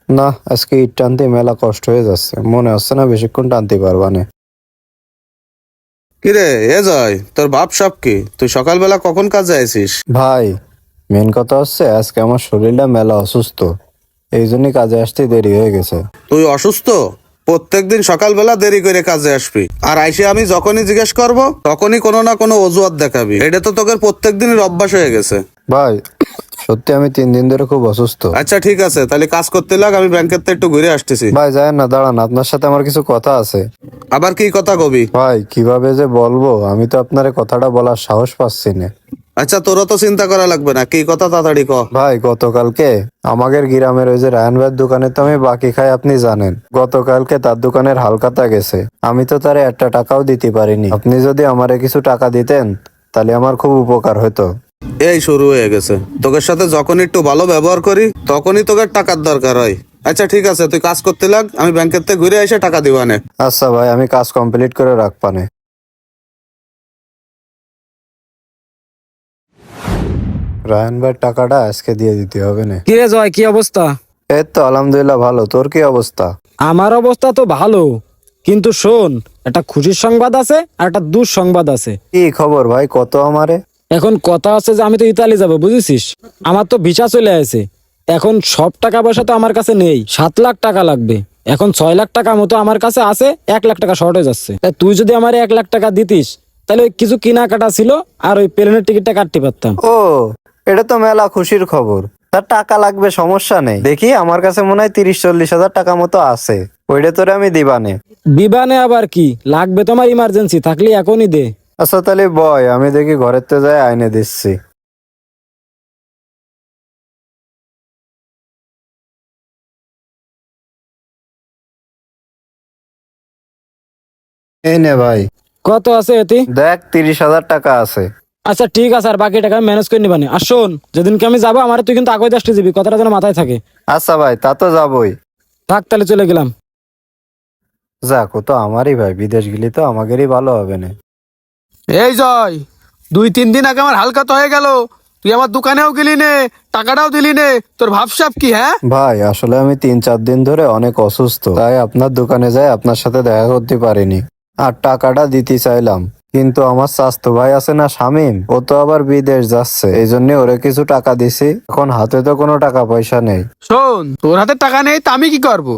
না, আজকে ইট টানতে মেলা কষ্ট হয়ে যাচ্ছে, মনে হচ্ছে না বেশিক্ষণ টানতে পারবা না। কিরে এ জয়, তোর বাপ সব কি? তুই সকালবেলা কখন কাজে আইছিস? ভাই, মেন কথা হচ্ছে আজকে আমার শরীরটা মেলা অসুস্থ, এই জন্যই কাজে আসতে দেরি হয়ে গেছে। তুই অসুস্থ? প্রত্যেকদিন সকালবেলা দেরি করে কাজে আসবি, আর আইসে আমি যখনই জিজ্ঞেস করব তখনই কোনো না কোনো অজুহাত দেখাবি। এটা তো তোকে প্রত্যেক দিনের অভ্যাস হয়ে গেছে। ভাই, সত্যি আমি 3 দিন ধরে খুব অসুস্থ। আচ্ছা ঠিক আছে, তাহলে কাজ করতে লাগ, আমি ব্যাংকের থেকে একটু ঘুরে আসতেছি। ভাই যায়েন না, দাঁড়ান, আপনার সাথে আমার কিছু কথা আছে। আবার কি কথা কবি? ভাই কিভাবে যে বলবো, আমি তো আপনার কথাটা বলার সাহস পাচ্ছি না। আচ্ছা তোরও তো চিন্তা করা লাগবে না, কি কথা তাড়াতাড়ি ক। ভাই গতকালকে আমাদের গ্রামের ওই যে রায়ন ভাইয়ের দোকানে তো আমি বাকি খাই, আপনি জানেন। গতকালকে তার দোকানের হালখাতা গেছে, আমি তো তারে একটা টাকাও দিতে পারিনি। আপনি যদি আমারে কিছু টাকা দিতেন তাহলে আমার খুব উপকার হতো। এই শুরু হয়ে গেছে, তোকের সাথে যখন একটু ভালো ব্যবহার করি তখনই তোকে টাকার দরকার হয়। আচ্ছা ঠিক আছে, তুই কাজ করতে লাগ, আমি ব্যাংকের থেকে ঘুরে এসে টাকা দিবানে। আচ্ছা ভাই, আমি কাজ কমপ্লিট করে রাখবানে। রায়ন ভাইয়ের টাকাটা আজকে দিয়ে দিতে হবে না। কিরে জয়, কি অবস্থা? এই তো আলহামদুলিল্লাহ ভালো, তোর কি অবস্থা? আমার অবস্থা তো ভালো, কিন্তু শোন, একটা খুশির সংবাদ আছে আর একটা দুঃসংবাদ আছে। কি খবর ভাই, কত আমারে? এখন কথা আছে যে আমি তো ইতালি যাব, বুঝেছিস? আমার তো ভিসা চলে আসে। এখন সব টাকা পয়সা তো আমার কাছে নেই, 7 লাখ টাকা লাগবে। এখন 6 লাখ টাকা মতো আমার কাছে আছে, 1 লাখ টাকা শর্ট হয়ে যাচ্ছে। তা তুই যদি আমার 1 লাখ টাকা দিতিস, তাহলে ওই কিছু কেনাকাটা ছিল আর ওই প্লেনের টিকিটটা কাটতে পারতাম। ও, এটা তো মেলা খুশির খবর। তার টাকা লাগবে, সমস্যা নেই। দেখি আমার কাছে মনে হয় 30-40 হাজার টাকা মতো আছে, ওইটা তোরে আমি দিবানে। বিবানে আবার কি লাগবে? তোমার ইমার্জেন্সি থাকলে এখনই দে। আচ্ছা তাহলে বয়, আমি দেখি ঘরের তো যাই আইনে দিচ্ছি। এই নে ভাই, কত আছে এতে? দেখ 30 হাজার টাকা আছে। আচ্ছা ঠিক আছে, আর বাকি টাকা আমি ম্যানেজ করে নিবানি। আর শোন, যেদিনকে আমি যাবো আমার তুই কিন্তু আগে আসতে যাবি, কথাটা যেন মাথায় থাকে। আচ্ছা ভাই, তা তো যাবই। থাক, তাহলে চলে গেলাম। যাক, ও তো আমারই ভাই, বিদেশ গেলে তো আমাদেরই ভালো হবে না। এই জয়, 2-3 দিন আগে আমার হালকা হয়ে গেল, তুই আমার দোকানেও গেলি নে, টাকাটাও দিলি নে। তোর ভাবসাব কি? হ্যাঁ ভাই আসলে আমি 3-4 দিন ধরে অনেক অসুস্থ, তাই আপনার দোকানে যাই আপনার সাথে দেখা করতে পারিনি। আর টাকাটা দিতে চাইলাম, কিন্তু আমার স্বাস্থ্য ভাই আছে না শামীম, ও তো আবার বিদেশ যাচ্ছে, এই জন্য ওরে কিছু টাকা দিছি। এখন হাতে তো কোনো টাকা পয়সা নেই। শোন, তোর হাতে টাকা নেই তা আমি কি করব?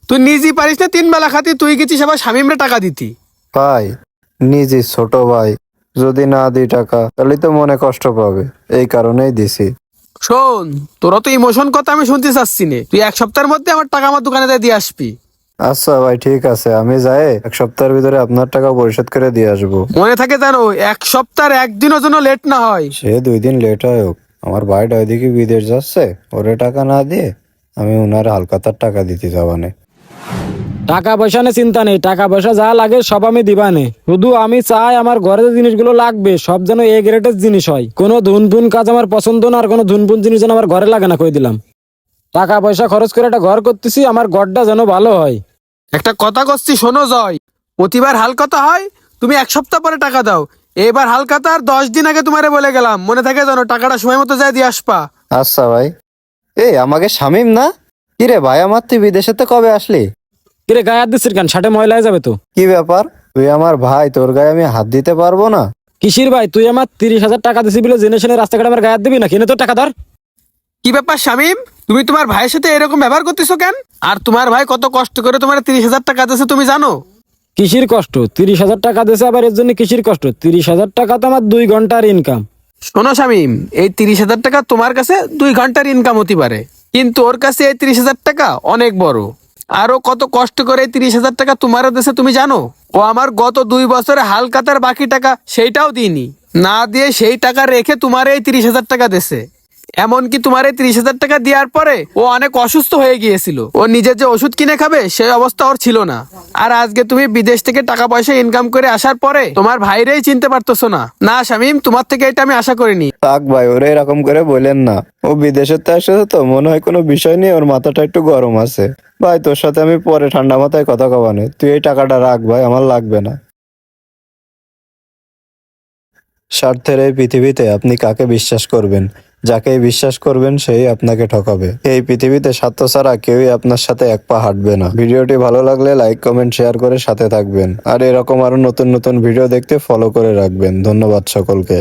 তুই নিজেই পারিস না 3 বেলা খাতি, তুই গেছিস আবার শামিমরে টাকা দিতি। ভাই, নিজে ছোট ভাই, যদি না দিই টাকা তাহলে তো মনে কষ্ট পাবে, এই কারণেই দিছি। শোন, তোর তো ইমোশন কথা আমি শুনতে চাচ্ছি না, তুই 1 সপ্তাহের মধ্যে আমার টাকা আমার দোকানে দিয়ে আসবি। আচ্ছা ভাই ঠিক আছে, আমি যাই 1 সপ্তাহের ভিতরে আপনার টাকা পরিশোধ করে দিয়ে আসবো। মনে থাকে জানো, 1 সপ্তাহের একদিনও যেন লেট না হয়। সে 2 দিন লেট হয় হোক, আমার ভাইটা ওইদিকে বিদেশ যাচ্ছে, ওরে টাকা না দিয়ে আমি উনার হালকাতার টাকা দিতে যাবানে। টাকা পয়সা নিয়ে চিন্তা নেই, টাকা পয়সা যা লাগে সব আমি দিবানে। শুধু আমি চাই আমার ঘরে যে জিনিসগুলো লাগবে সব যেন এ গ্রেডের জিনিস হয়। কোনো ধুনপুন কাজ আমার পছন্দ না, আর কোনো ধুনপুন জিনিস যেন আমার ঘরে লাগে না, কই দিলাম। টাকা পয়সা খরচ করে একটা ঘর করতেছি, আমার ঘরটা যেন ভালো হয়। একটা কথা করছি শোনো জয়, প্রতিবার হালকাতা হয়, তুমি 1 সপ্তাহ পরে টাকা দাও। এবার হালকাতার 10 দিন আগে তোমারে বলে গেলাম, মনে থাকে জানো, টাকাটা সময় মতো যায় দিয়ে আসবা। আচ্ছা ভাই। এই আমাকে শামিম না? কিরে ভাই, আমার তুই বিদেশেতে কবে আসলি? কিরে গায়ে হাত দিচ্ছিস কেন? শার্টে ময়লা হয়ে যাবে তো। কি ব্যাপার, তুই আমার ভাই, তোর গায়ে আমি হাত দিতে পারবো না? কিসির ভাই? তুই আমার 30 হাজার টাকা দিছি বলে জেনে শুনে রাস্তাঘাটে আমার গায়ে হাত দিবি না? কিনে তোর টাকা ধর। কি ব্যাপার শামিম, তুমি তোমার ভাইয়ের সাথে এরকম ব্যবহার করতেছো কেন? আর তোমার ভাই কত কষ্ট করে তোমার 30 হাজার টাকা দিয়েছে তুমি জানো? কিসির কষ্ট? 30 হাজার টাকা দিয়েছে আবার এর জন্য কিসির কষ্ট? 30 হাজার টাকা তো আমার 2 ঘন্টার ইনকাম। শোনো শামিম, এই 30 হাজার টাকা তোমার কাছে 2 ঘন্টার ইনকাম হতে পারে, কিন্তু ওর কাছে এই 30 হাজার টাকা অনেক বড়। আরো কত কষ্ট করে এই 30 হাজার টাকা তোমার দেশে তুমি জানো? ও আমার গত 2 বছরে হালকাতার বাকি টাকা সেইটাও দিইনি, না দিয়ে সেই টাকা রেখে তোমার এই 30 হাজার টাকা দেশে। এমনকি তোমার এই 30 হাজার টাকা দেওয়ার পরে ও অনেক অসুস্থ হয়ে গিয়েছিল, ও নিজের যে ওষুধ কিনে খাবে সেই অবস্থা ওর ছিল না। আর আজকে তুমি বিদেশ থেকে টাকা পয়সা ইনকাম করে আসার পরে তোমার ভাইরেই চিনতে পারতেছো না। না শামিম, তোমার থেকে এটা আমি আশা করিনি। থাক ভাই, ওরে এরকম করে বলেন না। ও বিদেশের তো এসেছে তো মনে হয় কোনো বিষয় নেই, ওর মাথাটা একটু গরম আছে। ভাই তোর সাথে আমি পরে ঠান্ডা মাথায় কথা কবানে, তুই এই টাকাটা রাখ ভাই, আমার লাগবে না। স্বার্থের এই পৃথিবীতে আপনি কাকে বিশ্বাস করবেন? যাকেই বিশ্বাস করবেন সেই আপনাকে ঠকাবে। এই পৃথিবীতে স্বার্থ ছাড়া কেউই আপনার সাথে এক পা হাঁটবে না। ভিডিওটি ভালো লাগলে লাইক, কমেন্ট, শেয়ার করে সাথে থাকবেন। আর এরকম আরো নতুন নতুন ভিডিও দেখতে ফলো করে রাখবেন। ধন্যবাদ সকলকে।